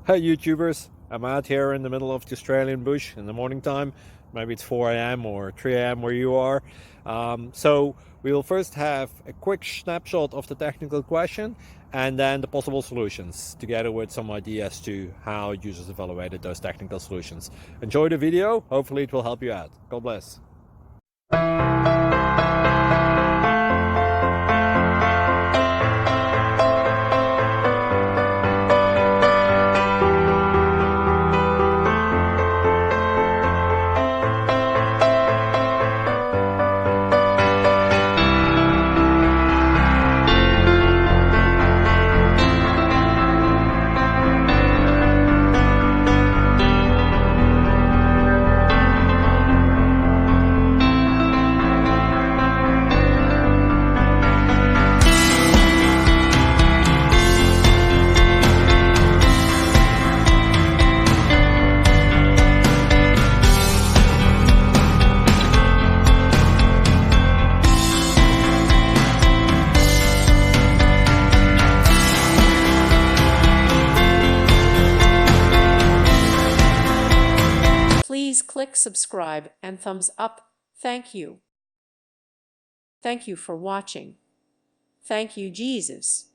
Hey YouTubers, I'm out here in the middle of the Australian bush in the morning time. Maybe it's 4 a.m. or 3 a.m. where you are. So we will first have a quick snapshot of the technical question and then the possible solutions, together with some ideas to how users evaluated those technical solutions. Enjoy the video, hopefully it will help you out. God bless. Please click subscribe and thumbs up. Thank you. Thank you for watching. Thank you, Jesus.